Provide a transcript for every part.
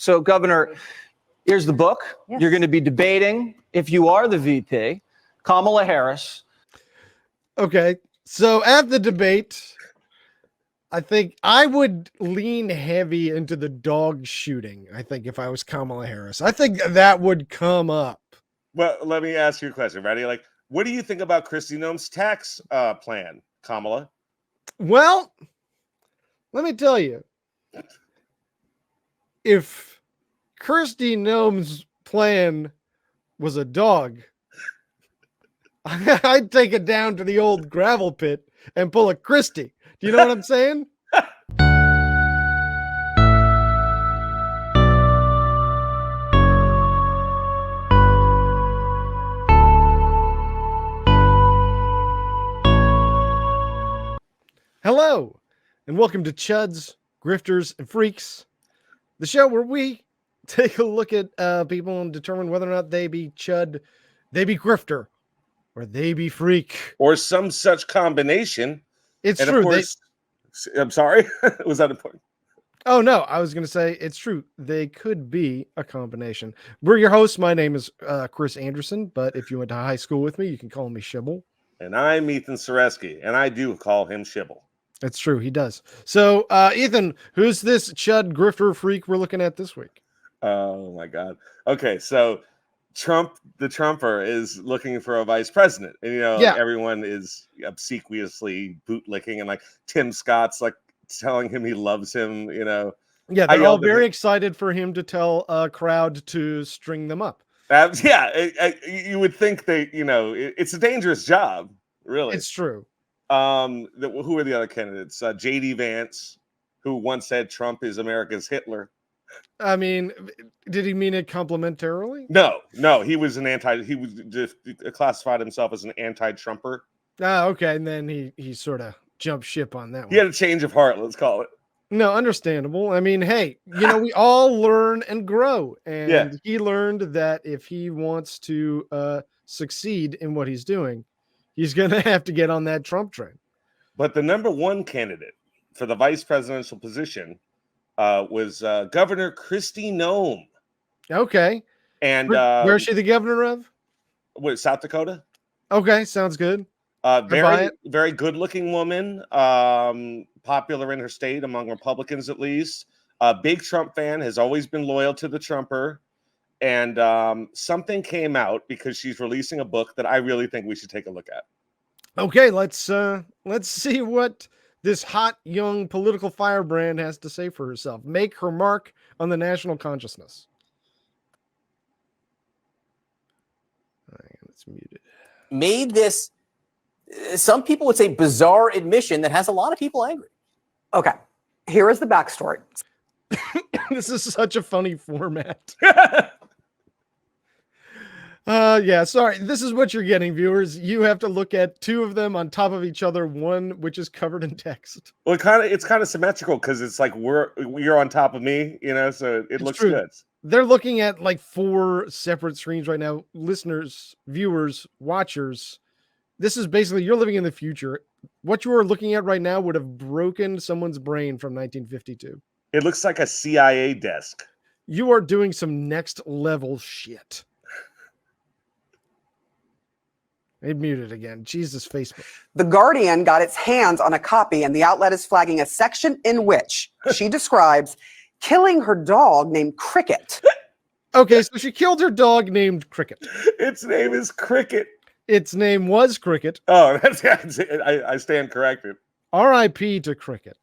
So, Governor, here's the book. Yes. You're going to be debating, if you are the VP, Kamala Harris. Okay. So at the debate, I think I would lean heavy into the dog shooting. I think if I was Kamala Harris, I think that would come up. Well, let me ask you a question. Ready? Like, what do you think about Kristi Noem's tax plan, Kamala? Well, let me tell you, if Kristi Noem's plan was a dog, I'd take it down to the old gravel pit and pull a Kristi. Do you know what I'm saying? Hello, and welcome to Chuds, Grifters and Freaks, the show where we take a look at people and determine whether or not they be chud, they be grifter, or they be freak. Or some such combination. It's And true. of course, I'm sorry. Was that important? Oh, no, I was going to say it's true. They could be a combination. We're your hosts. My name is Chris Anderson, but if you went to high school with me, you can call me Shibble. And I'm Ethan Soreski, and I do call him Shibble. It's true. He does. So, Ethan, who's this chud, grifter, freak we're looking at this week? Oh, my God. Okay, so Trump, the Trumper, is looking for a vice president. And, everyone is obsequiously bootlicking, and like Tim Scott's like telling him he loves him, Yeah, they're all very excited for him to tell a crowd to string them up. You would think it's a dangerous job, really. It's true. Who are the other candidates? J.D. Vance, who once said Trump is America's Hitler. I mean, did he mean it complimentarily? No, he was he was just classified himself as an anti-Trumper. Ah, okay, and then he sort of jumped ship on that one. He had a change of heart, let's call it. No, understandable. I mean, hey, we all learn and grow, and he learned that if he wants to succeed in what he's doing, he's going to have to get on that Trump train. But the number one candidate for the vice presidential position was Governor Kristi Noem. Okay. And where's she the governor of? What, South Dakota? Okay, sounds good. Very good-looking woman, popular in her state among Republicans at least. A big Trump fan, has always been loyal to the Trumper. And something came out because she's releasing a book that I really think we should take a look at. Okay, let's see what this hot young political firebrand has to say for herself. Make her mark on the national consciousness. All right, let's mute it. Made this, some people would say, bizarre admission that has a lot of people angry. Okay, here is the backstory. This is such a funny format. Sorry. This is what you're getting, viewers. You have to look at two of them on top of each other, one which is covered in text. Well, it's kind of symmetrical because it's like you're on top of me, so it looks good. They're looking at like 4 separate screens right now. Listeners, viewers, watchers. This is basically, you're living in the future. What you are looking at right now would have broken someone's brain from 1952. It looks like a CIA desk. You are doing some next level shit. They muted again. Jesus, Facebook. The Guardian got its hands on a copy, and the outlet is flagging a section in which she describes killing her dog named Cricket. Okay, so she killed her dog named Cricket. Its name is Cricket. Its name was Cricket. Oh, I stand corrected. R.I.P. to Cricket.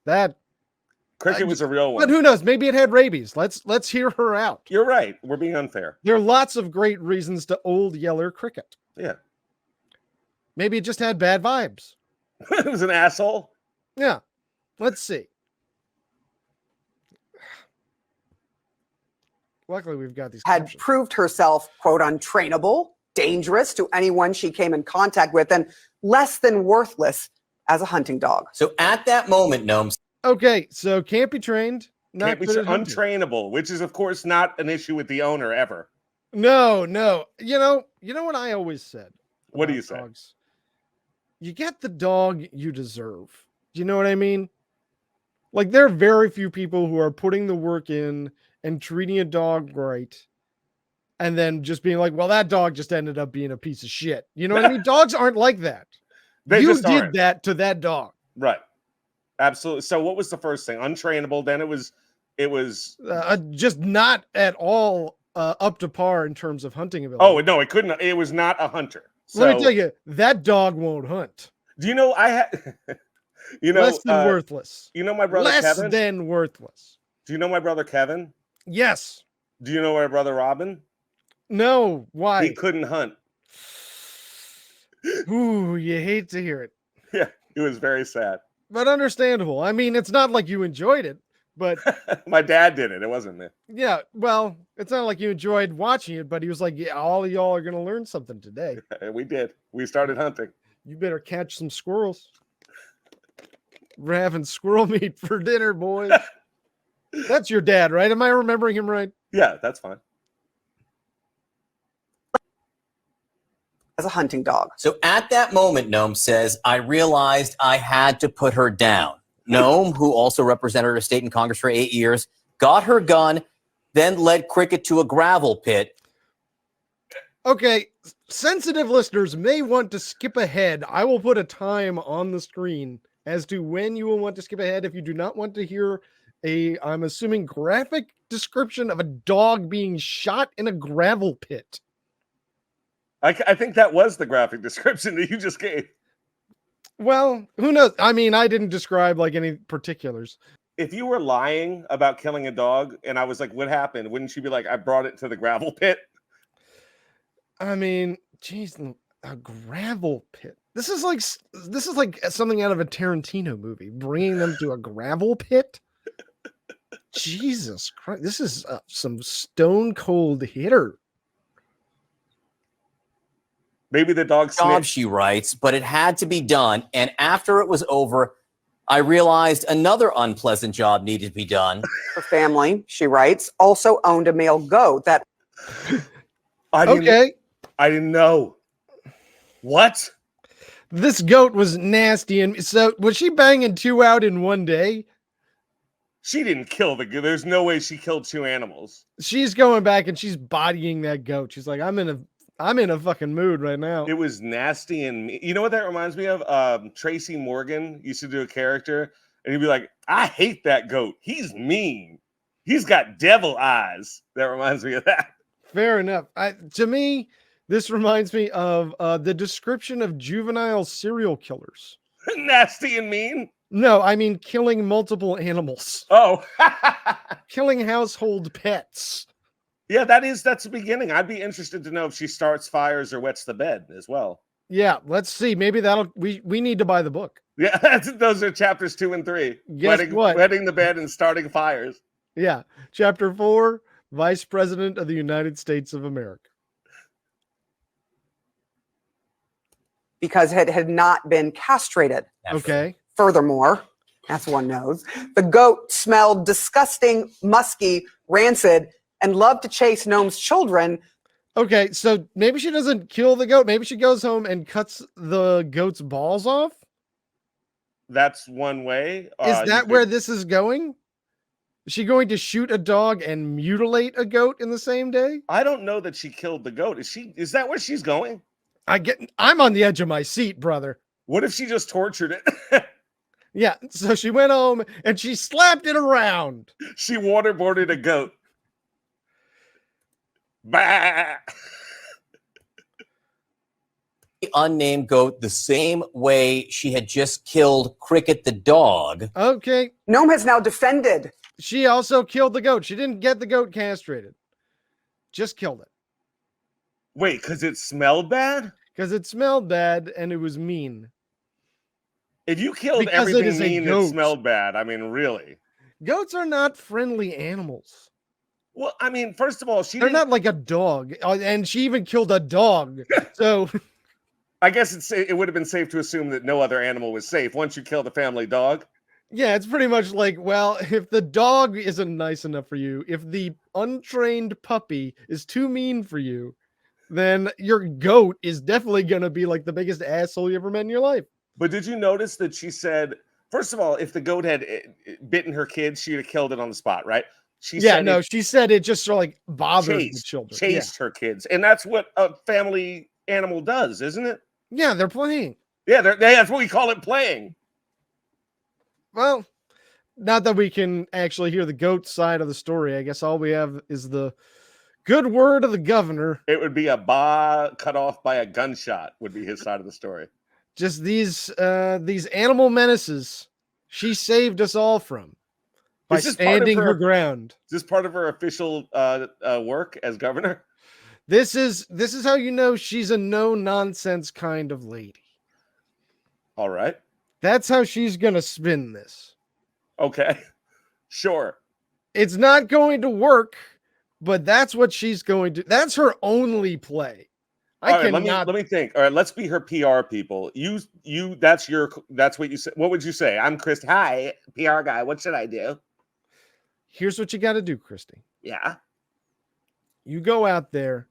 Cricket was a real one. But who knows? Maybe it had rabies. Let's hear her out. You're right. We're being unfair. There are lots of great reasons to old yeller Cricket. Yeah. Maybe it just had bad vibes. It was an asshole. Yeah. Let's see. Luckily, we've got these. Had captions. proved herself, quote, untrainable, dangerous to anyone she came in contact with, and less than worthless as a hunting dog. So at that moment, Noem. Okay, so can't be trained. Can't be untrainable, which is, of course, not an issue with the owner ever. No. You know what I always said? What do you say? Dogs? You get the dog you deserve. Do you know what I mean? Like, there are very few people who are putting the work in and treating a dog right, and then just being like, well, that dog just ended up being a piece of shit. You know what I mean? Dogs aren't like that. They You just did aren't. that to that dog. Right. Absolutely. So what was the first thing? Untrainable. Then it was Just not at all up to par in terms of hunting ability. oh no, it couldn't. It was not a hunter. So, Let me tell you, that dog won't hunt. do you know I had you know Less than worthless. you know my brother Less Kevin? than worthless. Do you know my brother Kevin? Yes. Do you know my brother Robin? No. He Why? couldn't hunt. Ooh, you hate to hear it, Yeah, it was very sad. but understandable. I mean, it's not like you enjoyed it, but My dad did it. It wasn't me. yeah, well, it's not like you enjoyed watching it, but he was like, yeah, all of y'all are going to learn something today. We did. We started hunting. You better catch some squirrels. We're having squirrel meat for dinner, boys. That's your dad, right? Am I remembering him right? Yeah, that's fine. As a hunting dog. So at that moment, Noem says, I realized I had to put her down. Noem, who also represented her state in Congress for 8 years, got her gun, then led Cricket to a gravel pit. Okay, sensitive listeners may want to skip ahead. I will put a time on the screen as to when you will want to skip ahead if you do not want to hear I'm assuming, graphic description of a dog being shot in a gravel pit. I think that was the graphic description that you just gave. Well, who knows? I mean, I didn't describe like any particulars. If you were lying about killing a dog and I was like, what happened? Wouldn't you be like, I brought it to the gravel pit? I mean, geez, a gravel pit. This is like something out of a Tarantino movie, bringing them to a gravel pit. Jesus Christ, this is some stone cold hitter. Maybe the dog Job, snitched. she writes, but it had to be done. And after it was over, I realized another unpleasant job needed to be done. Her family, she writes, also owned a male goat that I didn't know. What? This goat was nasty. And so was she banging two out in one day? She didn't kill the goat. There's no way she killed two animals. She's going back and she's bodying that goat. She's like, I'm in a fucking mood right now. It was nasty and mean. You know what that reminds me of? Tracy Morgan used to do a character, and he'd be like, I hate that goat. He's mean. He's got devil eyes. That reminds me of that. Fair enough. To me, this reminds me of the description of juvenile serial killers. Nasty and mean? No, I mean killing multiple animals. Oh. Killing household pets. Yeah, that's the beginning. I'd be interested to know if she starts fires or wets the bed as well. Yeah, let's see. Maybe we need to buy the book. Yeah, those are chapters 2 and 3. Guess what? Wetting the bed and starting fires. Yeah. Chapter 4, Vice President of the United States of America. because it had not been castrated. Okay. Furthermore, as one knows, the goat smelled disgusting, musky, rancid, and loved to chase Noem's children. Okay, so maybe she doesn't kill the goat. Maybe she goes home and cuts the goat's balls off. That's one way. Is that where this is going? Is she going to shoot a dog and mutilate a goat in the same day? I don't know that she killed the goat. Is that where she's going? I'm on the edge of my seat, brother. What if she just tortured it? Yeah, so she went home and she slapped it around. She waterboarded a goat. Bah! The unnamed goat the same way she had just killed Cricket the dog. Okay. Noem has now defended. She also killed the goat. She didn't get the goat castrated. Just killed it. Wait, because it smelled bad? Because it smelled bad and it was mean. If you killed Because it everything is a mean that goat. smelled bad, I mean, really? Goats are not friendly animals. Well, I mean, first of all, They're not like a dog. And she even killed a dog. So I guess it would have been safe to assume that no other animal was safe once you kill the family dog. yeah, it's pretty much like, well, if the dog isn't nice enough for you, if the untrained puppy is too mean for you, then your goat is definitely going to be like the biggest asshole you ever met in your life. But did you notice that she said, first of all, if the goat had bitten her kid, she'd have killed it on the spot, right? She Yeah, said no, it she said it just sort of like bothered the chased, children. chased her kids, and that's what a family animal does, isn't it? Yeah, they're playing. Yeah, that's what we call it, playing. Well, not that we can actually hear the goat side of the story. I guess all we have is the good word of the governor. It would be a ba cut off by a gunshot would be his side of the story. Just these animal menaces she saved us all from by Is this part of standing her- her ground. Is this part of her official work as governor? This is how you know she's a no nonsense kind of lady. All right. That's how she's gonna spin this. Okay. Sure. It's not going to work, but that's what she's going to. That's her only play. I All right, cannot. let me think. All right, let's be her PR people. That's what you say. What would you say? I'm Chris. Hi, PR guy. What should I do? Here's what you got to do, Kristi. Yeah. You go out there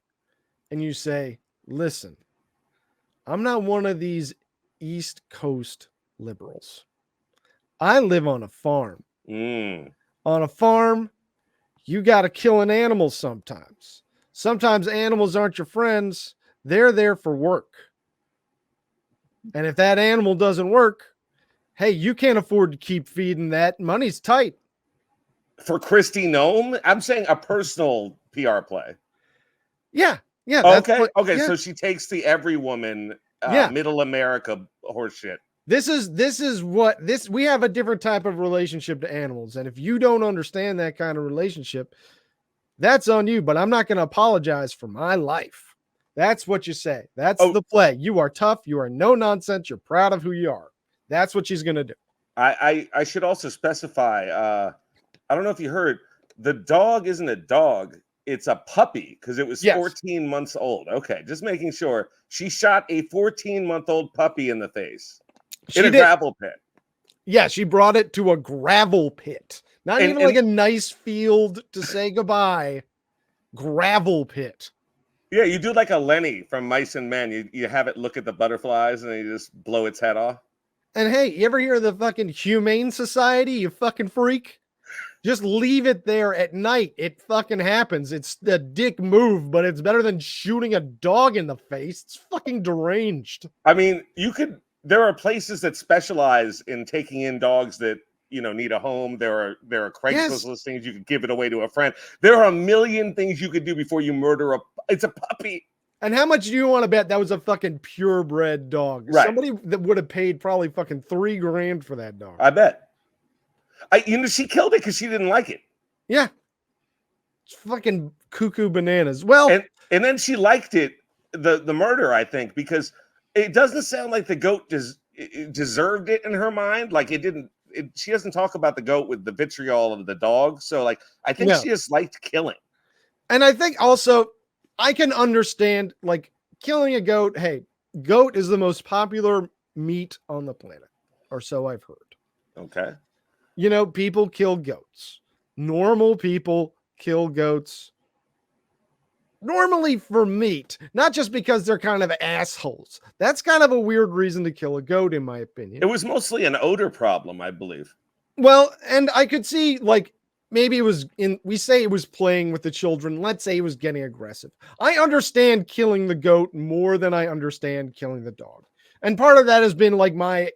and you say, listen, I'm not one of these East Coast liberals. I live on a farm. Mm. On a farm, you got to kill an animal sometimes. Sometimes animals aren't your friends. They're there for work. And if that animal doesn't work, hey, you can't afford to keep feeding that. Money's tight. For Kristi Noem, I'm saying a personal PR play. Yeah. Yeah. Okay. Yeah. So she takes the every woman, Yeah. middle America horseshit. This is what we have a different type of relationship to animals. And if you don't understand that kind of relationship, that's on you. But I'm not going to apologize for my life. That's what you say. That's the play. You are tough. You are no nonsense. You're proud of who you are. That's what she's going to do. I should also specify, I don't know if you heard, the dog isn't a dog. It's a puppy because it was 14 months old. Okay, just making sure. She shot a 14-month-old puppy in the face in a gravel pit. Yeah, she brought it to a gravel pit. Not even like a nice field to say goodbye. Gravel pit. Yeah, you do like a Lenny from Mice and Men. You have it look at the butterflies and then you just blow its head off. And hey, you ever hear of the fucking Humane Society, you fucking freak? Just leave it there at night. It fucking happens. It's the dick move, but it's better than shooting a dog in the face. It's fucking deranged. I mean, there are places that specialize in taking in dogs that, need a home. There are Craigslist listings. You could give it away to a friend. There are a million things you could do before you murder it's a puppy. And how much do you want to bet that was a fucking purebred dog? Right. Somebody that would have paid probably fucking $3,000 for that dog. I bet. She killed it because she didn't like it. Yeah. It's fucking cuckoo bananas. Well, and then she liked it, the murder, I think, because it doesn't sound like the goat deserved it in her mind. Like it didn't. She doesn't talk about the goat with the vitriol of the dog. So like, I think she just liked killing. And I think also I can understand like killing a goat. Hey, goat is the most popular meat on the planet, or so I've heard. Okay. People kill goats. Normal people kill goats. Normally for meat, not just because they're kind of assholes. That's kind of a weird reason to kill a goat, in my opinion. It was mostly an odor problem, I believe. Well, and I could see like maybe we say it was playing with the children. Let's say it was getting aggressive. I understand killing the goat more than I understand killing the dog. And part of that has been like my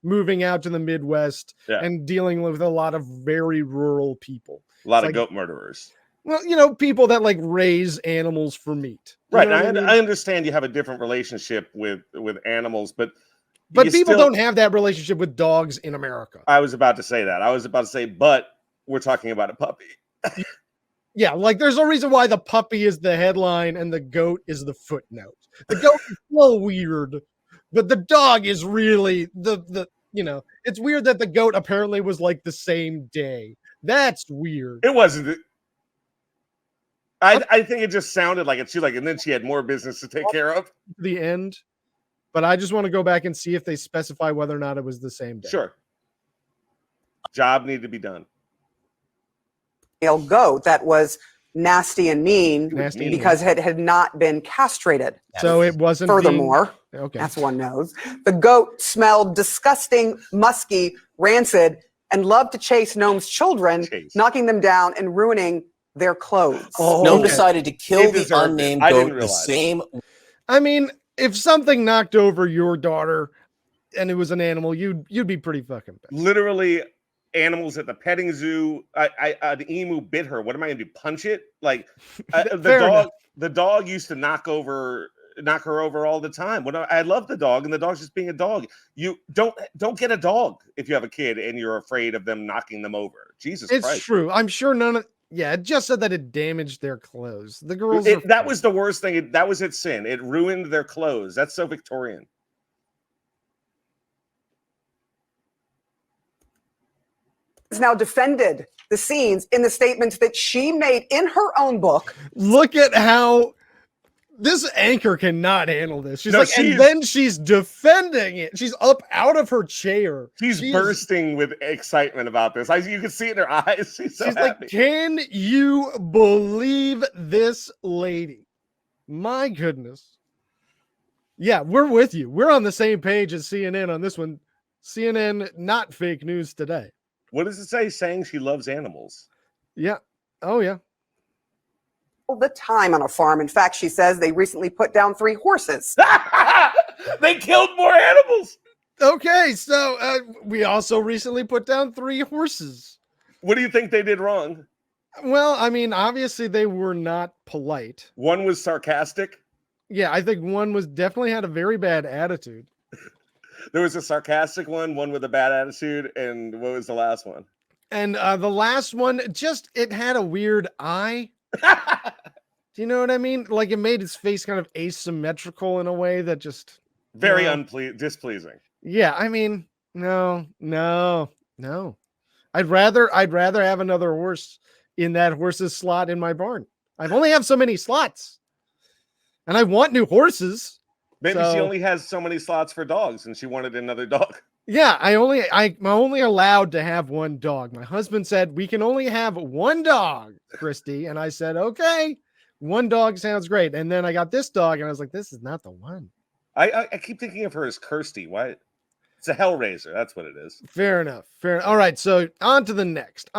moving out to the Midwest and dealing with a lot of very rural people. A lot of goat murderers. Well, people that like raise animals for meat. Right. I understand you have a different relationship with animals, but people don't have that relationship with dogs in America. I was about to say that. But we're talking about a puppy. Yeah, like there's a reason why the puppy is the headline and the goat is the footnote. The goat is so weird, but the dog is really it's weird that the goat apparently was like the same day. That's weird. It wasn't. I think it just sounded like it. And then she had more business to take care of. The end. But I just want to go back and see if they specify whether or not it was the same day. Sure. Job needed to be done. Goat that was nasty and mean because it had not been castrated. So it wasn't. Furthermore, okay, that's one knows. The goat smelled disgusting, musky, rancid, and loved to chase Noem's children, knocking them down and ruining their clothes. Noem decided to kill the unnamed I didn't goat the realize. same. I mean, if something knocked over your daughter and it was an animal, you'd be pretty fucking bad. Literally, animals at the petting zoo. An emu bit her. What am I gonna do? Punch it? Like the dog used to knock her over all the time. I love the dog, and the dog's just being a dog. You don't get a dog if you have a kid and you're afraid of them knocking them over. Jesus Christ. It's true. I'm sure none of it just said that it damaged their clothes. The girls that was the worst thing. That was its sin. It ruined their clothes. That's so Victorian. Has now defended the scenes in the statements that she made in her own book. Look at how this anchor cannot handle this. And then she's defending it. She's up out of her chair. She's bursting with excitement about this. You can see it in her eyes. She's so happy. Like, can you believe this lady? My goodness. Yeah, we're with you. We're on the same page as CNN on this one. CNN, not fake news today. What does it say? Saying she loves animals. Yeah. Oh, yeah. All the time on a farm. In fact, she says they recently put down 3 horses. They killed more animals. Okay, so we also recently put down 3 horses. What do you think they did wrong? Well, I mean, obviously they were not polite. One was sarcastic. Yeah, I think one definitely had a very bad attitude. There was a sarcastic one with a bad attitude, and what was the last one? And the last one, it had a weird eye. Do you know what I mean? Like, it made its face kind of asymmetrical in a way that just very displeasing. Yeah, I mean, no. I'd rather have another horse in that horse's slot in my barn. I only have so many slots, and I want new horses. Maybe she only has so many slots for dogs, and she wanted another dog. Yeah, I'm only allowed to have one dog. My husband said we can only have one dog, Kristi, and I said okay, one dog sounds great. And then I got this dog, and I was like, this is not the one. I keep thinking of her as Kirsty. Why? It's a Hellraiser. That's what it is. Fair enough. All right, so on to the next.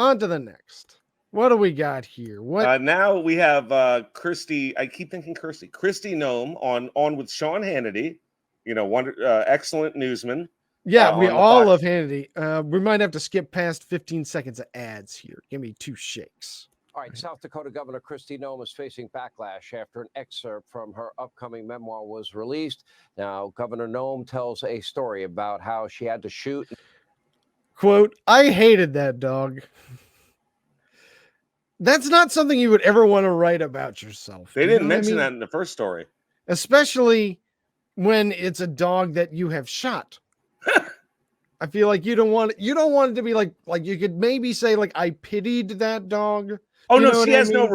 What do we got here? What now we have Kristi. I keep thinking Kristi Noem on with Sean Hannity. You know, excellent newsman. Yeah, we all love Hannity. We might have to skip past 15 seconds of ads here. Give me 2 shakes. All right, South Dakota Governor Kristi Noem is facing backlash after an excerpt from her upcoming memoir was released. Now, Governor Noem tells a story about how she had to shoot. Quote, I hated that dog. That's not something you would ever want to write about yourself. They didn't mention that in the first story. Especially when it's a dog that you have shot. I feel like you don't want it to be like you could maybe say like I pitied that dog. Oh no, she has no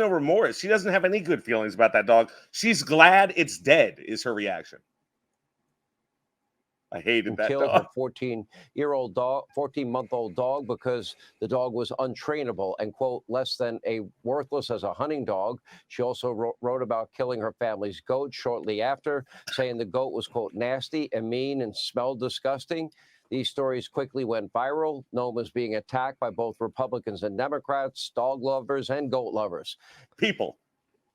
remorse. She doesn't have any good feelings about that dog. She's glad it's dead is her reaction. I hated that killed dog. her 14-month-old dog because the dog was untrainable and, quote, less than a worthless as a hunting dog. She also wrote about killing her family's goat shortly after, saying the goat was, quote, nasty and mean and smelled disgusting. These stories quickly went viral. Noem is being attacked by both Republicans and Democrats, dog lovers and goat lovers. People.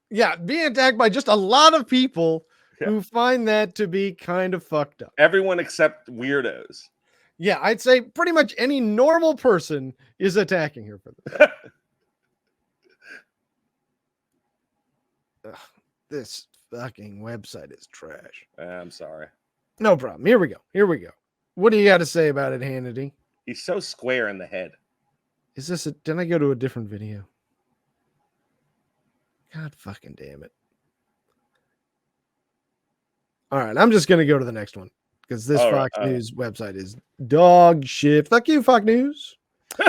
Yeah, being attacked by just a lot of people who find that to be kind of fucked up. Everyone except weirdos. Yeah, I'd say pretty much any normal person is attacking her for this. This fucking website is trash. I'm sorry. No problem. Here we go. What do you got to say about it, Hannity? He's so square in the head. Is this did I go to a different video? God fucking damn it. All right, I'm just going to go to the next one because this Fox News website is dog shit. Fuck you, Fox News. So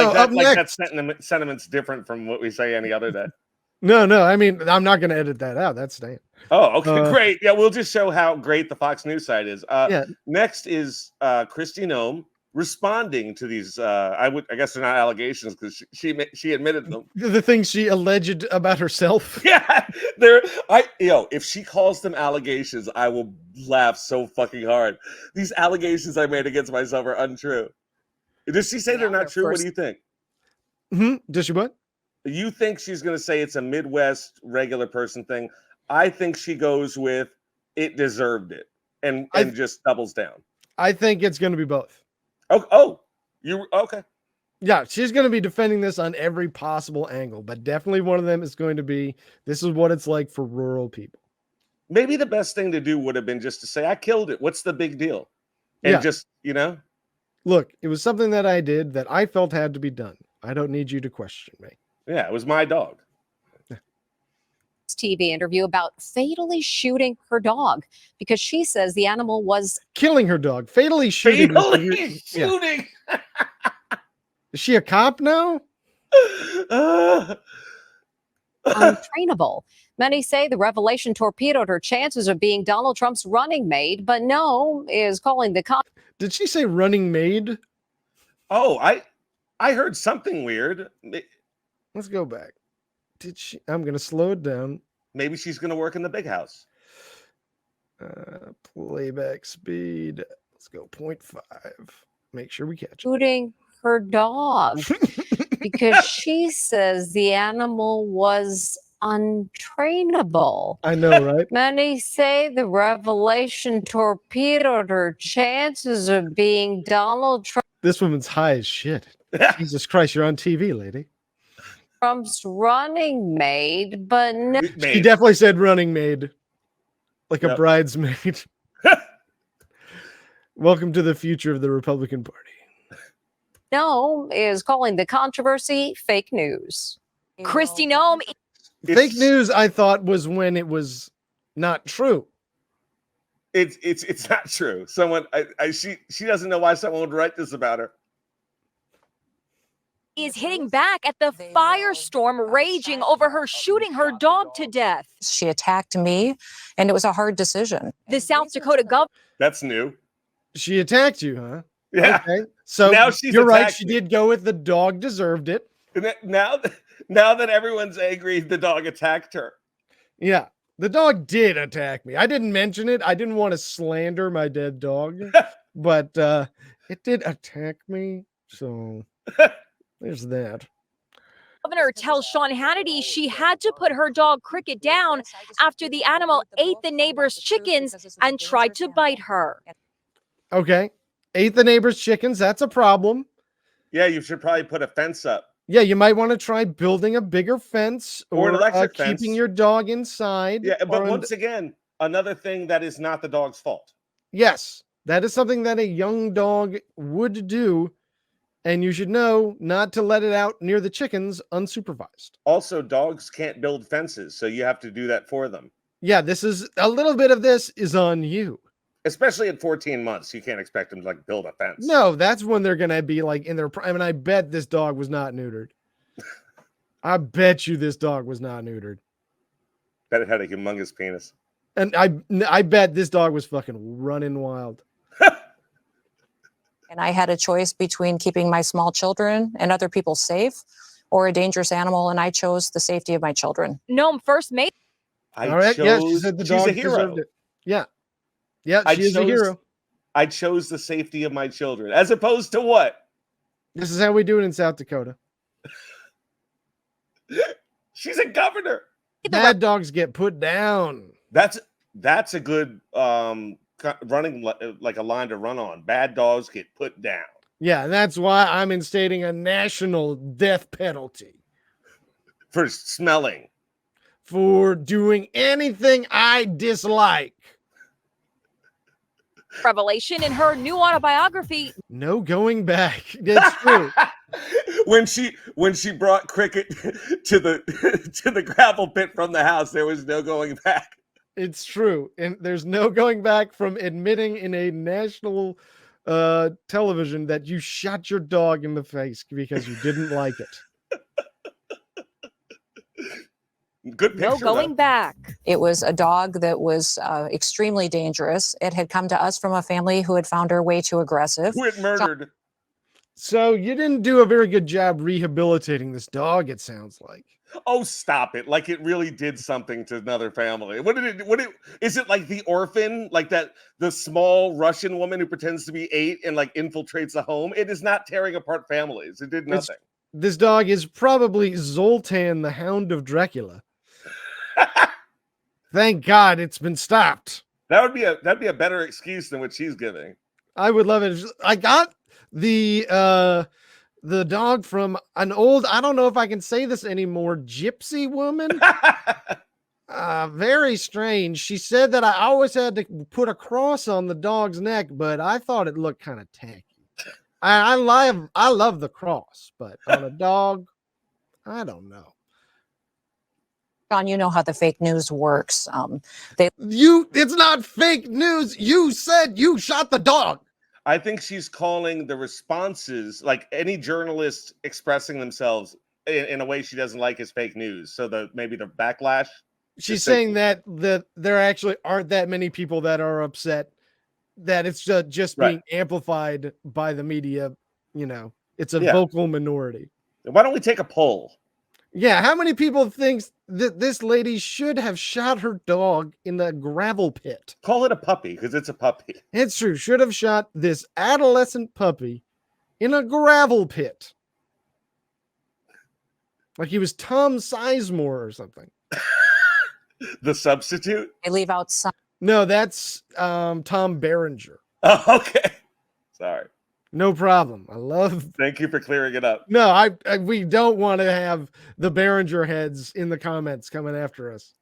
up next. That sentiment's different from what we say any other day. No. I mean, I'm not going to edit that out. That's staying. Oh, okay, great. Yeah, we'll just show how great the Fox News site is. Next is Kristi Noem responding to these. I guess they're not allegations because she admitted them. The things she alleged about herself. Yeah, if she calls them allegations, I will laugh so fucking hard. These allegations I made against myself are untrue. Does she say they're not true? What do you think? Does she what? You think she's going to say it's a Midwest regular person thing? I think she goes with it deserved it and just doubles down. I think it's going to be both. You okay? Yeah, she's going to be defending this on every possible angle, but definitely one of them is going to be, this is what it's like for rural people. Maybe the best thing to do would have been just to say, I killed it. What's the big deal? And just, Look, it was something that I did that I felt had to be done. I don't need you to question me. Yeah, it was my dog. TV interview about fatally shooting her dog because she says the animal was killing her dog, fatally shooting. Shooting. Yeah. Is she a cop now? untrainable. Many say the revelation torpedoed her chances of being Donald Trump's running mate, but Noem is calling the Did she say running maid? Oh, I heard something weird. Let's go back. Did she? I'm going to slow it down. Maybe she's going to work in the big house. Playback speed. Let's go 0.5. Make sure we catch it. shooting her dog because she says the animal was untrainable. I know, right? Many say the revelation torpedoed her chances of being Donald This woman's high as shit. Jesus Christ, you're on TV, lady. Trump's running mate, but no. She definitely said running maid. Like a bridesmaid. Welcome to the future of the Republican Party. Noem is calling the controversy fake news. Kristi Noem. Fake news, I thought, was when it was not true. It's not true. Someone she doesn't know why someone would write this about her. Is hitting back at the firestorm raging over her shooting her dog to death. She attacked me, and it was a hard decision. The South Dakota governor. That's new. She attacked you, huh? Yeah. Okay. So now she's you're right. attacked She me. did go with the dog deserved it. Now that everyone's angry, the dog attacked her. Yeah. The dog did attack me. I didn't mention it. I didn't want to slander my dead dog, but it did attack me. So there's that. Governor tells Sean Hannity she had to put her dog Cricket down after the animal ate the neighbor's chickens and tried to bite her. Okay. Ate the neighbor's chickens. That's a problem. Yeah, you should probably put a fence up. Yeah, you might want to try building a bigger fence Or an electric keeping fence. your dog inside. Yeah, but or once again, another thing that is not the dog's fault. yes, that is something that a young dog would do. And you should know not to let it out near the chickens unsupervised. Also, dogs can't build fences, so you have to do that for them. Yeah, this is a little bit of this is on you. Especially at 14 months, you can't expect them to build a fence. No, that's when they're going to be in their prime. And I bet this dog was not neutered. I bet you this dog was not neutered. Bet it had a humongous penis. And I bet this dog was fucking running wild. And I had a choice between keeping my small children and other people safe or a dangerous animal, and I chose the safety of my children. Noem first made. All right, yeah, she said the she's dog a hero. deserved it. Yeah. Yeah, she is a hero. I chose the safety of my children, as opposed to what? This is how we do it in South Dakota. She's a governor. Bad dogs get put down. That's a good running like a line to run on. Bad dogs get put down. Yeah, and that's why I'm instating a national death penalty For smelling. for doing anything I dislike. Revelation in her new autobiography. No going back. That's true. when she brought Cricket to the gravel pit from the house, there was no going back. It's true. And there's no going back from admitting in a national television that you shot your dog in the face because you didn't like it. Good picture. No going back. It was a dog that was extremely dangerous. It had come to us from a family who had found her way too aggressive. Who had murdered. So you didn't do a very good job rehabilitating this dog, it sounds like. Oh, stop it. Like it really did something to another family. Is it like The Orphan? Like the small Russian woman who pretends to be 8 and like infiltrates a home? It is not tearing apart families. It did nothing. This dog is probably Zoltan, the Hound of Dracula. Thank God it's been stopped. That'd be a better excuse than what she's giving. I would love it. I got the dog from an old, I don't know if I can say this anymore, gypsy woman. Very strange. She said that I always had to put a cross on the dog's neck, but I thought it looked kind of tacky. I love the cross, but on a dog, I don't know. Sean, you know how the fake news works. It's not fake news. You said you shot the dog. I think she's calling the responses, like any journalist expressing themselves in a way she doesn't like, is fake news. So maybe the backlash. She's saying that there actually aren't that many people that are upset, that it's just being amplified by the media. You know, it's a vocal minority. Why don't we take a poll? Yeah, how many people think that this lady should have shot her dog in the gravel pit? Call it a puppy, because it's a puppy. It's true. Should have shot this adolescent puppy in a gravel pit. Like he was Tom Sizemore or something. The Substitute? They leave out some. No, that's Tom Berenger. Oh, okay. Sorry. No problem. Thank you for clearing it up. No, we don't want to have the Berenger heads in the comments coming after us.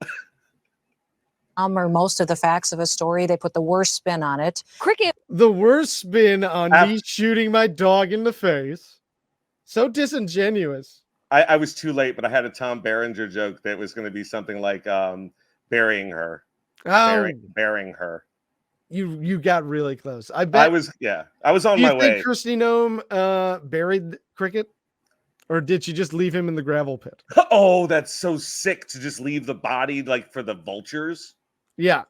Or most of the facts of a story. They put the worst spin on it. Cricket. The worst spin on me shooting my dog in the face. So disingenuous. I was too late, but I had a Tom Berenger joke that was going to be something like burying her. Oh. Burying her. You got really close. I bet. I was on my way. Do you think Kristi Noem buried Cricket? Or did she just leave him in the gravel pit? Oh, that's so sick to just leave the body like for the vultures. Yeah.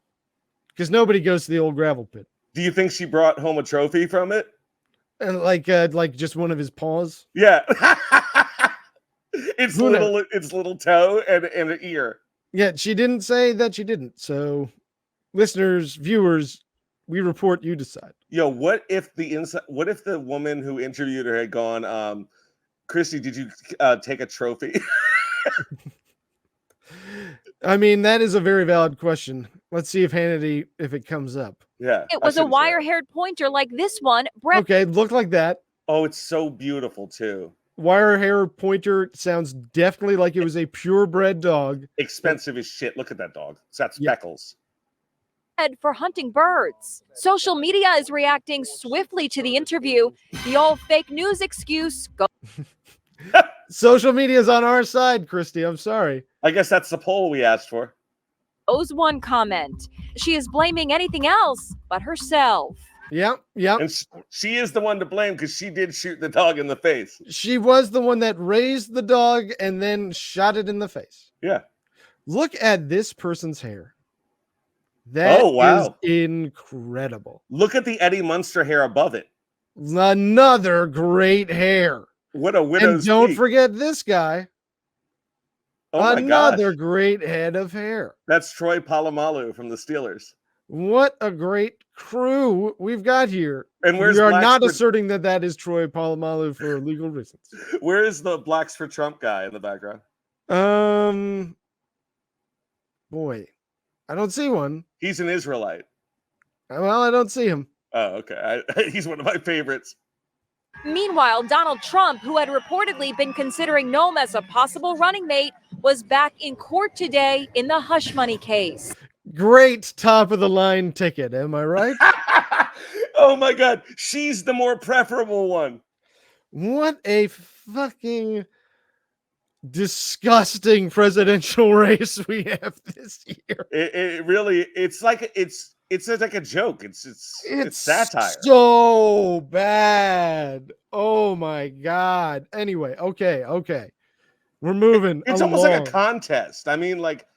Because nobody goes to the old gravel pit. Do you think she brought home a trophy from it? And like just one of his paws? Yeah. Its little toe and an ear. Yeah, she didn't say that she didn't. So listeners, viewers, we report, you decide. Yo, what if the woman who interviewed her had gone, Kristi, did you take a trophy? I mean, that is a very valid question. Let's see if it comes up. Yeah. It was a wire-haired pointer like this one. Okay, look like that. Oh, it's so beautiful too. Wire-haired pointer sounds definitely like it was a purebred dog. Expensive as shit. Look at that dog. It's got speckles. For hunting birds. Social media is reacting swiftly to the interview. The all fake news excuse Social media is on our side, Kristi. I'm sorry. I guess that's the poll we asked for. goes one comment. She is blaming anything else but herself. Yep. And she is the one to blame because she did shoot the dog in the face. She was the one that raised the dog and then shot it in the face. Yeah. Look at this person's hair. That is incredible. Look at the Eddie Munster hair above it. Another great hair. What a widow's And don't peak. forget this guy. Oh Another great head of hair. That's Troy Polamalu from the Steelers. What a great crew we've got here. And we are not asserting that is Troy Polamalu for legal reasons. Where is the Blacks for Trump guy in the background? Boy, I don't see one. He's an Israelite. Well, I don't see him. Oh, okay. He's one of my favorites. Meanwhile, Donald Trump, who had reportedly been considering Noem as a possible running mate, was back in court today in the hush money case. Great top of the line ticket, am I right? Oh my God, she's the more preferable one. What a fucking disgusting presidential race we have this year. It really, it's like a joke. It's satire. So bad. Oh my God. Anyway, okay. We're moving. It's almost like a contest. I mean, like,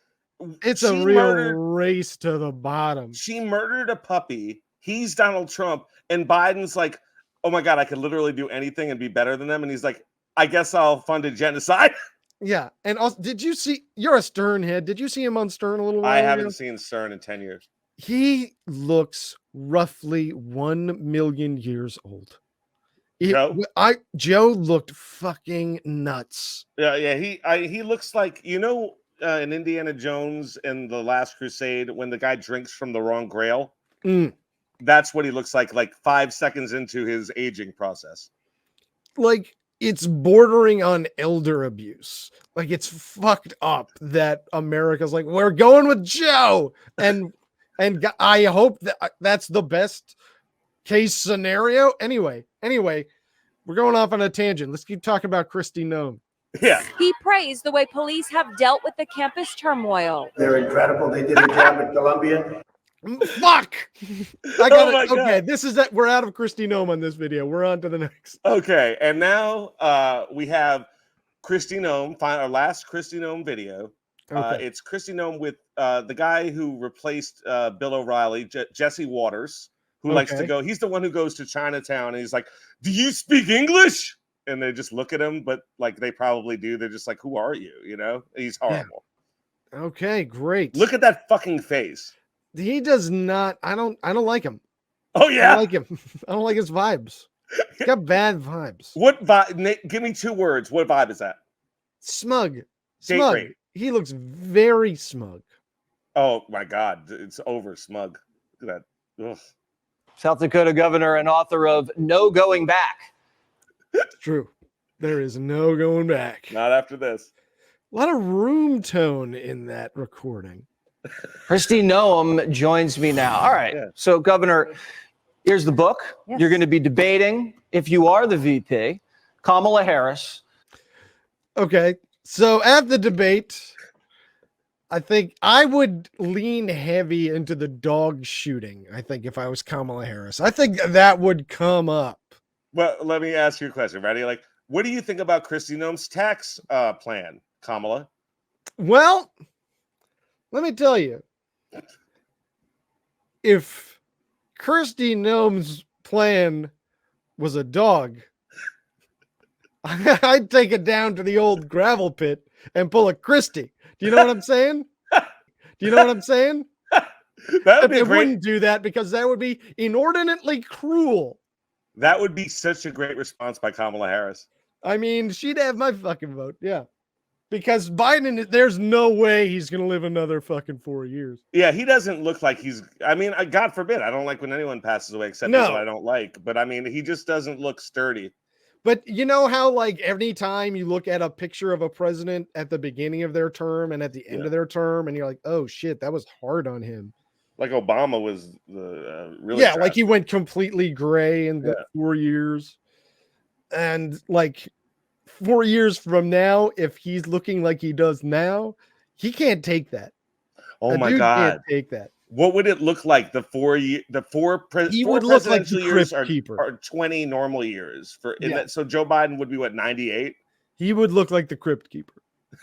it's a real race to the bottom. She murdered a puppy. He's Donald Trump, and Biden's like, oh my God, I could literally do anything and be better than them. And he's like, I guess I'll fund a genocide. Yeah. And also, did you see, you're a Stern head. Did you see him on Stern a little while I ago? haven't seen Stern in 10 years. He looks roughly 1 million years old. Joe looked fucking nuts. Yeah. He looks like, in Indiana Jones and The Last Crusade, when the guy drinks from the wrong grail. That's what he looks like 5 seconds into his aging process. Like, it's bordering on elder abuse. Like, it's fucked up that America's like, we're going with Joe. And I hope that that's the best case scenario. Anyway, we're going off on a tangent. Let's keep talking about Kristi Noem. Yeah. He praised the way police have dealt with the campus turmoil. They're incredible. They did a job at Columbia. Fuck! I got it. God. Okay, this is that. We're out of Kristi Noem on this video. We're on to the next. Okay, and now we have Kristi Noem, our last Kristi Noem video. Okay. It's Kristi Noem with the guy who replaced Bill O'Reilly, Jesse Waters, who likes to go. He's the one who goes to Chinatown and he's like, "Do you speak English?" And they just look at him, but they probably do. They're just like, "Who are you?" He's horrible. Yeah. Okay, great. Look at that fucking face. He does not. I don't like him. Oh yeah, I don't like him. I don't like his vibes. He's got bad vibes. What vibe? Give me 2 words. What vibe is that? Smug. Date Smug. rate. He looks very smug. Oh my God, it's over smug. Look at that. Ugh. South Dakota governor and author of No Going Back. It's true. There is no going back. Not after this. A lot of room tone in that recording. Kristi Noem joins me now. All right. Yeah. So, Governor, here's the book. Yes. You're going to be debating, if you are the VP, Kamala Harris. Okay. So at the debate, I think I would lean heavy into the dog shooting. I think if I was Kamala Harris, I think that would come up. Well, let me ask you a question. Ready? What do you think about Kristi Noem's tax plan, Kamala? Well, let me tell you, if Kristi Noem's plan was a dog, I'd take it down to the old gravel pit and pull a Kristi. Do you know what I'm saying? Do you know what I'm saying? That would be wouldn't do that because that would be inordinately cruel. That would be such a great response by Kamala Harris. I mean, she'd have my fucking vote. Yeah. Because Biden, there's no way he's going to live another fucking 4 years. Yeah, he doesn't look like he's. I mean, God forbid. I don't like when anyone passes away except people I don't like. But I mean, he just doesn't look sturdy. But you know how, every time you look at a picture of a president at the beginning of their term and at the end of their term, and you're like, oh shit, that was hard on him. Like Obama was really. Yeah, tragic. he went completely gray in the 4 years. And 4 years from now, if he's looking like he does now, he can't take that. Oh my God, God, can't take that. What would it look like? The four He four would look like presidential the years Crypt Keeper. are 20 normal years Yeah. So Joe Biden would be what, 98? He would look like the Crypt Keeper.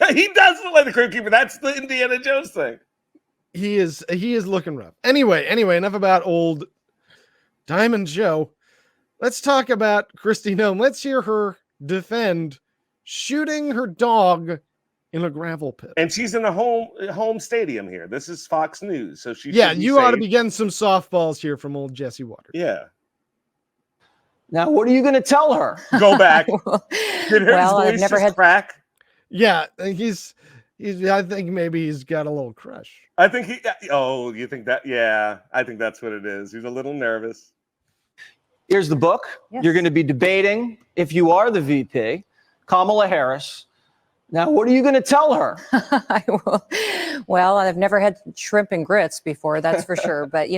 He does look like the Crypt Keeper. That's the Indiana Jones thing. He is looking rough. Anyway, enough about old Diamond Joe. Let's talk about Kristi Noem. Let's hear her defend shooting her dog in a gravel pit. And she's in a home stadium here. This is Fox News, so she. Yeah, should be you ought to safe. be getting some softballs here from old Jesse Waters. Yeah. Now, what are you going to tell her? Go back. Did her Well, I've voice never just had- crack? Yeah, he's. I think maybe he's got a little crush. I think he. Oh, you think that? Yeah, I think that's what it is. He's a little nervous. Here's the book. Yes. You're going to be debating, if you are the VP, Kamala Harris. Now, what are you going to tell her? Well, I've never had shrimp and grits before, that's for sure. But,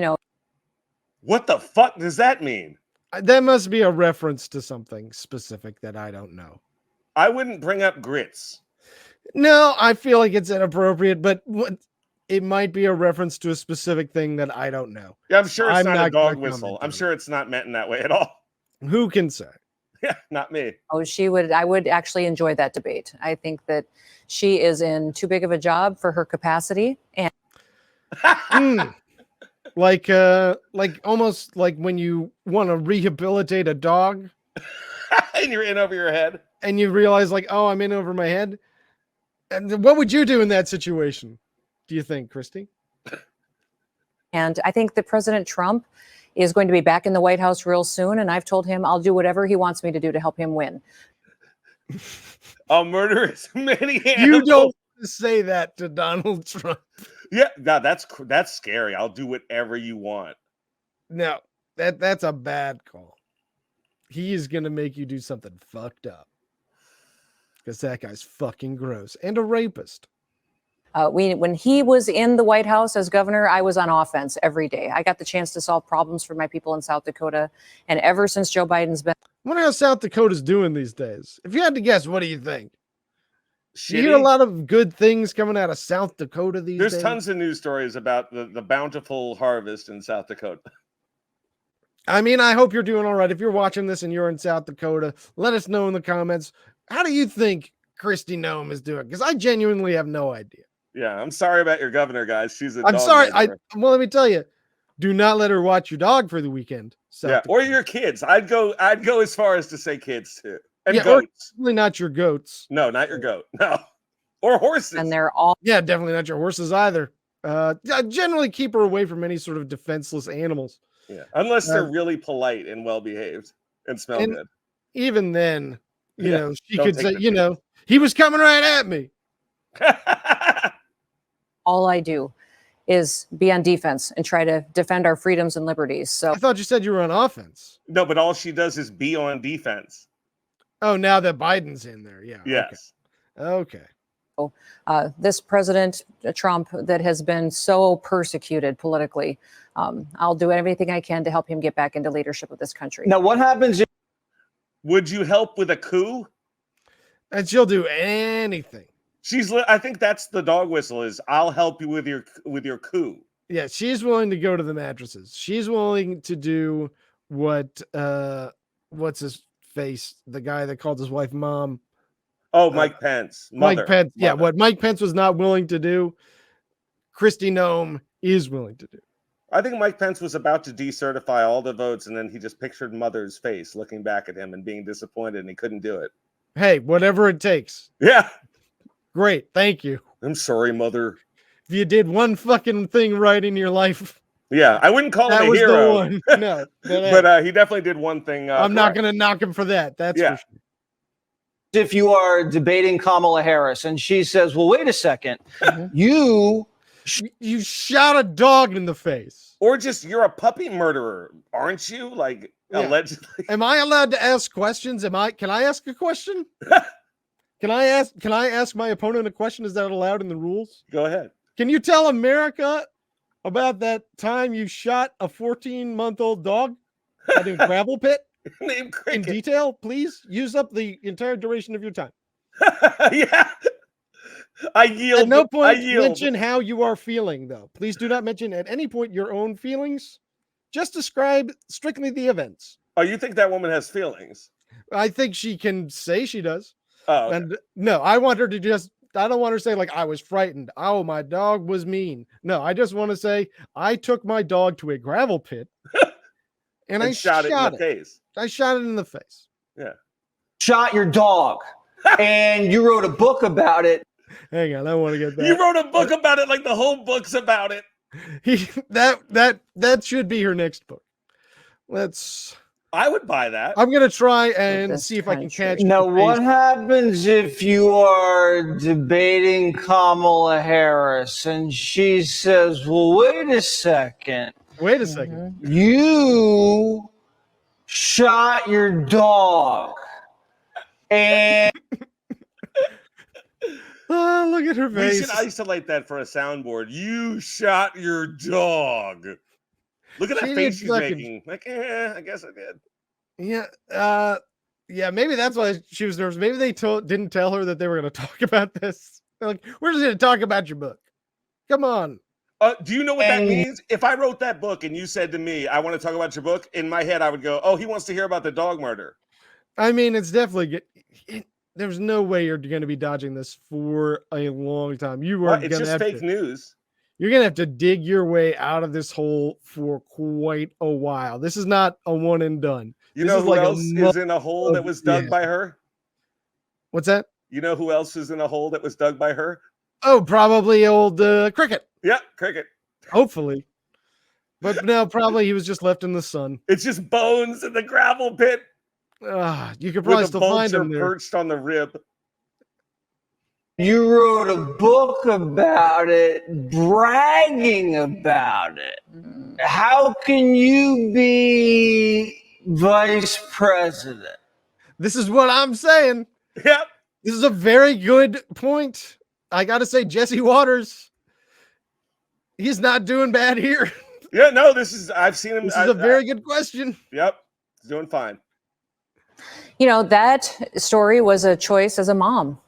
What the fuck does that mean? That must be a reference to something specific that I don't know. I wouldn't bring up grits. No, I feel like it's inappropriate, but it might be a reference to a specific thing that I don't know. Yeah, I'm sure it's I'm not a not dog gonna whistle. comment I'm on sure it's not meant in that way at all. Who can say? Yeah, not me. I would actually enjoy that debate. I think that she is in too big of a job for her capacity. And like almost like when you want to rehabilitate a dog And you're in over your head. and you realize like, oh, I'm in over my head. And what would you do in that situation? Do you think, Kristi? And I think that President Trump is going to be back in the White House real soon. And I've told him I'll do whatever he wants me to do to help him win. I'll murder as many animals. You don't say that to Donald Trump. Yeah, no, that's scary. I'll do whatever you want. No, that's a bad call. He is going to make you do something fucked up. Because that guy's fucking gross and a rapist. When he was in the White House as governor, I was on offense every day. I got the chance to solve problems for my people in South Dakota. And ever since Joe Biden's been. I wonder how South Dakota's doing these days. If you had to guess, what do you think? Shitty. You hear a lot of good things coming out of South Dakota these days. There's tons of news stories about the bountiful harvest in South Dakota. I mean, I hope you're doing all right. If you're watching this and you're in South Dakota, let us know in the comments. How do you think Kristi Noem is doing? Because I genuinely have no idea. Yeah, I'm sorry about your governor, guys. She's a I'm dog sorry. murderer. Well, let me tell you, do not let her watch your dog for the weekend. Yeah, or your kids. I'd go as far as to say kids too. And Yeah, goats. Definitely not your goats. No, not your goat. No. Or horses. And they're all. Yeah, definitely not your horses either. Generally keep her away from any sort of defenseless animals. Yeah, unless they're really polite and well behaved and smell good. Even then, you know, she don't could take say, the you know, he was coming right at me. All I do is be on defense and try to defend our freedoms and liberties. So I thought you said you were on offense. No, but all she does is be on defense. Oh, now that Biden's in there. Yeah. Yes. Okay. This President Trump that has been so persecuted politically, I'll do everything I can to help him get back into leadership of this country. Now, what happens if Would you help with a coup? And she'll do anything. I think that's the dog whistle is I'll help you with your coup. Yeah, she's willing to go to the mattresses. She's willing to do what what's his face? The guy that called his wife mom. Oh, Mike Pence. Mike Pence. Yeah, what Mike Pence was not willing to do, Kristi Noem is willing to do. I think Mike Pence was about to decertify all the votes, and then he just pictured Mother's face looking back at him and being disappointed, and he couldn't do it. Hey, whatever it takes. Yeah. Great. Thank you. I'm sorry, Mother. If you did one fucking thing right in your life. Yeah, I wouldn't call him a was hero. The one. No. But he definitely did one thing. I'm not going to knock him for that. That's for sure. if you are debating Kamala Harris and she says, well, wait a second, you shot a dog in the face. Or just you're a puppy murderer, aren't you? Like allegedly. Am I allowed to ask questions? Can I ask a question? Can I ask my opponent a question? Is that allowed in the rules? Go ahead. Can you tell America about that time you shot a 14-month-old dog at a gravel pit? Name in detail, please. Use up the entire duration of your time. Yeah. I yield. At no point I yield. mention how you are feeling, though. Please do not mention at any point your own feelings. Just describe strictly the events. Oh, you think that woman has feelings? I think she can say she does. Oh, okay. And no, I want her to just, I don't want her to say like, I was frightened. Oh, my dog was mean. No, I just want to say I took my dog to a gravel pit and I shot it in the face. I shot it in the face. Yeah. Shot your dog and you wrote a book about it. Hang on, I want to get that. You wrote a book about it, like the whole book's about it. That should be her next book. I would buy that. I'm gonna try and see if I can catch. Now, what happens if you are debating Kamala Harris and she says, well, wait a second. Wait a second. You shot your dog. And oh, look at her We face. should isolate that for a soundboard. You shot your dog. Look at that She face did she's fucking- making. Like, I guess I did. Yeah. Yeah, maybe that's why she was nervous. Maybe they didn't tell her that they were going to talk about this. They're like, we're just going to talk about your book. Come on. Do you know what that means? If I wrote that book and you said to me, I want to talk about your book, in my head, I would go, oh, he wants to hear about the dog murder. I mean, it's definitely there's no way you're going to be dodging this for a long time. You are It's just fake news. You're going to have to dig your way out of this hole for quite a while. This is not a one and done. You This know is who like else is in a hole that was dug by her? What's that? You know who else is in a hole that was dug by her? Oh, probably old Cricket. Yeah, Cricket. Hopefully. But no, probably he was just left in the sun. It's just bones in the gravel pit. You could probably with still a find vulture him there. perched on the rib. You wrote a book about it, bragging about it. How can you be vice president? This is what I'm saying. Yep. This is a very good point. I got to say, Jesse Waters, he's not doing bad here. Yeah, no, I've seen him. This is a very good question. Yep. He's doing fine. You know, that story was a choice as a mom.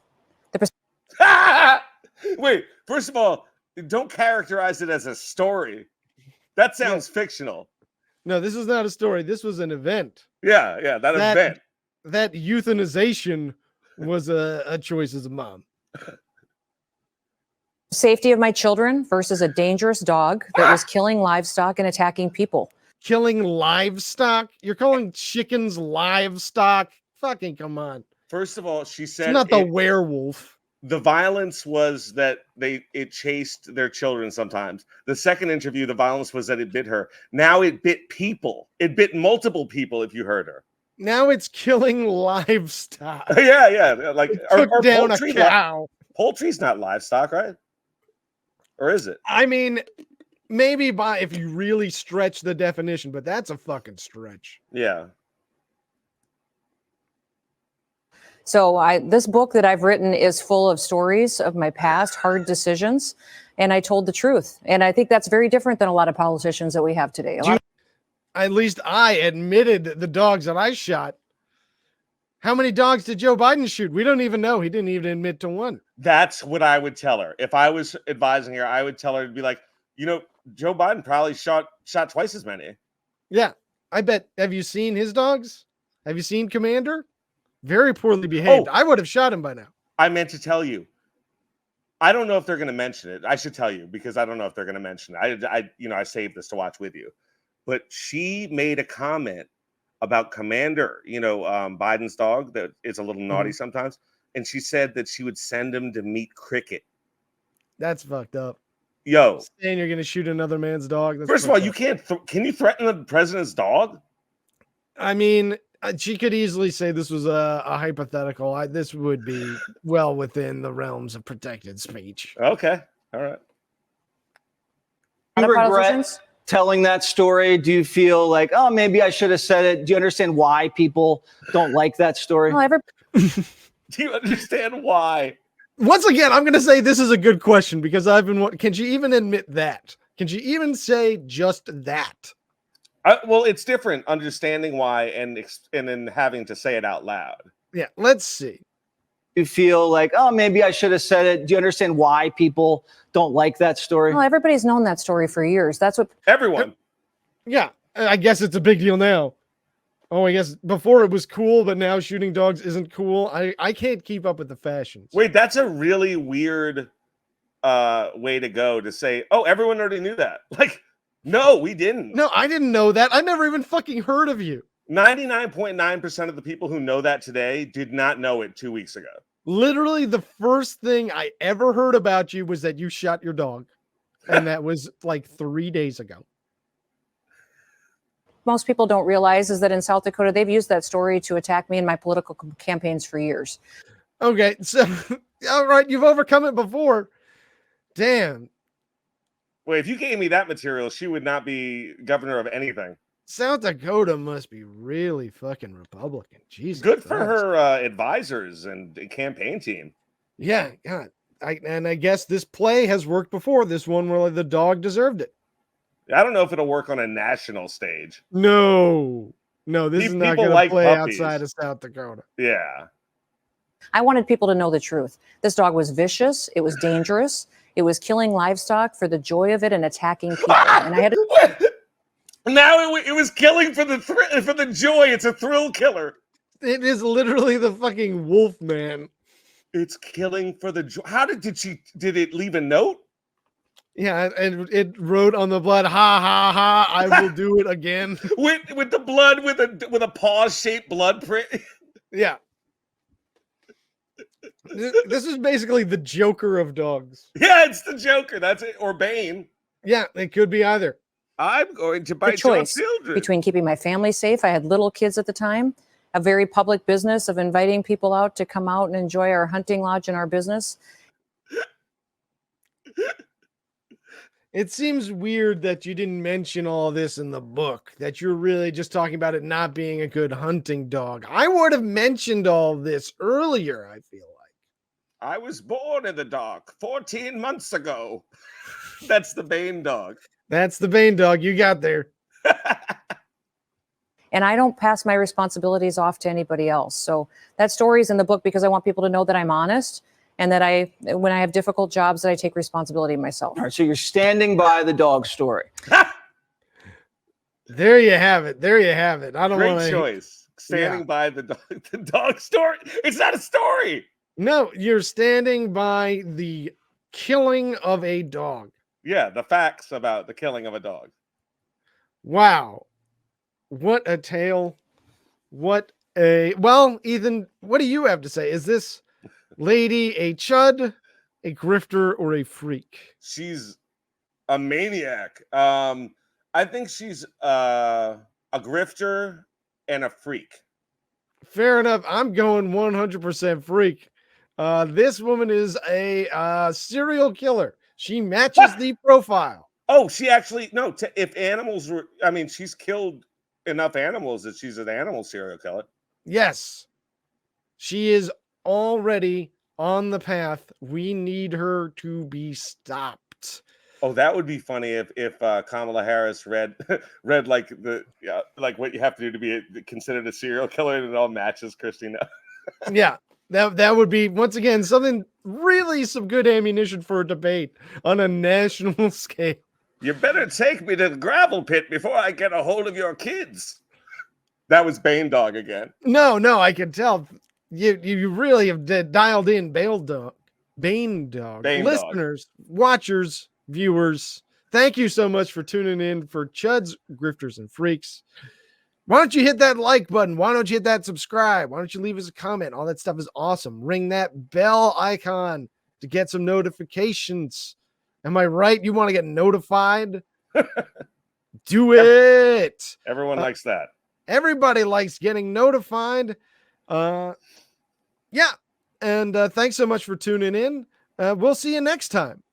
Wait, first of all, don't characterize it as a story. That sounds fictional. No, this is not a story. This was an event. Yeah, that event. That euthanization was a choice as a mom. Safety of my children versus a dangerous dog that was killing livestock and attacking people. Killing livestock? You're calling chickens livestock? Fucking come on. First of all, she said it's not the werewolf. The violence was that it chased their children sometimes. The second interview, the violence was that it bit her. Now it bit people. It bit multiple people if you heard her. Now it's killing livestock. Yeah. Like took down poultry, a cow. Poultry's not livestock, right? Or is it? I mean, maybe if you really stretch the definition, but that's a fucking stretch. Yeah. So this book that I've written is full of stories of my past, hard decisions, and I told the truth. And I think that's very different than a lot of politicians that we have today. At least I admitted the dogs that I shot. How many dogs did Joe Biden shoot? We don't even know. He didn't even admit to one. That's what I would tell her. If I was advising her, I would tell her to be like, Joe Biden probably shot twice as many. Yeah, I bet. Have you seen his dogs? Have you seen Commander? Very poorly behaved. I would have shot him by now. I meant to tell you. I don't know if they're going to mention it. I should tell you because I don't know if they're going to mention it. I saved this to watch with you. But she made a comment about Commander, Biden's dog that is a little naughty sometimes. And she said that she would send him to meet Cricket. That's fucked up. Yo. Saying you're going to shoot another man's dog. First of all, you can't. Can you threaten the president's dog? I mean, she could easily say this was a hypothetical. This would be well within the realms of protected speech. Okay. All right. Do you regret telling that story? Do you feel like, oh, maybe I should have said it? Do you understand why people don't like that story? Do you understand why? Once again, I'm going to say this is a good question because can she even admit that? Can she even say just that? Well, it's different understanding why and then having to say it out loud. Yeah, let's see. You feel like, oh, maybe I should have said it. Do you understand why people don't like that story? Well, everybody's known that story for years. That's what everyone. Yeah, I guess it's a big deal now. Oh, I guess before it was cool, but now shooting dogs isn't cool. I can't keep up with the fashions. Wait, that's a really weird way to go to say, oh, everyone already knew that. Like, no, we didn't. No, I didn't know that. I never even fucking heard of you. 99.9% of the people who know that today did not know it 2 weeks ago. Literally, the first thing I ever heard about you was that you shot your dog. And that was like 3 days ago. most people don't realize is that in South Dakota, they've used that story to attack me in my political campaigns for years. Okay, so, all right, you've overcome it before. Damn. Well, if you gave me that material, she would not be governor of anything. South Dakota must be really fucking Republican. Jesus. Good for Christ. her advisors and campaign team. Yeah, God. I guess this play has worked before. This one where the dog deserved it. I don't know if it'll work on a national stage. No, this is not going to play puppies. outside of South Dakota. Yeah. I wanted people to know the truth. This dog was vicious. It was dangerous. It was killing livestock for the joy of it and attacking people. And I had to. Now it was killing for the joy. It's a thrill killer. It is literally the fucking wolf man. It's killing for the joy. How did it leave a note? Yeah, and it wrote on the blood, "Ha ha ha! I will do it again." with the blood with a paw-shaped blood print. Yeah. This is basically the Joker of dogs. Yeah, it's the Joker. That's it, or Bane. Yeah, it could be either. I'm going to The bite your choice children. between keeping my family safe. I had little kids at the time. A very public business of inviting people out to come out and enjoy our hunting lodge and our business. It seems weird that you didn't mention all this in the book, that you're really just talking about it not being a good hunting dog. I would have mentioned all this earlier, I feel like. I was born in the dark 14 months ago. That's the Bane dog. That's the Bane dog you got there. And I don't pass my responsibilities off to anybody else. So that story is in the book because I want people to know that I'm honest and that when I have difficult jobs, that I take responsibility myself. All right, so you're standing by the dog story. There you have it. There you have it. I don't want Great to. choice. Standing by the dog story. It's not a story. No, you're standing by the killing of a dog. Yeah, the facts about the killing of a dog. Wow. What a tale. Well, Ethan, what do you have to say? Is this lady a chud, a grifter, or a freak? She's a maniac. I think she's a grifter and a freak. Fair enough. I'm going 100% freak. This woman is a serial killer. She matches the profile. Oh, she actually, no, if animals were, I mean, she's killed enough animals that she's an animal serial killer. Yes. She is already on the path. We need her to be stopped. Oh, that would be funny if Kamala Harris read like like what you have to do to be considered a serial killer, and it all matches Kristi Noem. Yeah, that would be once again some good ammunition for a debate on a national scale. You better take me to the gravel pit before I get a hold of your kids. That was Bane Dog again. No, I can tell you really have dialed in Bane Dog. Listeners, watchers, viewers, thank you so much for tuning in for Chuds, Grifters and Freaks. Why don't you hit that like button? Why don't you hit that subscribe? Why don't you leave us a comment? All that stuff is awesome. Ring that bell icon to get some notifications. Am I right? You want to get notified? Do it. Everyone likes that. Everybody likes getting notified. Yeah. And thanks so much for tuning in. We'll see you next time.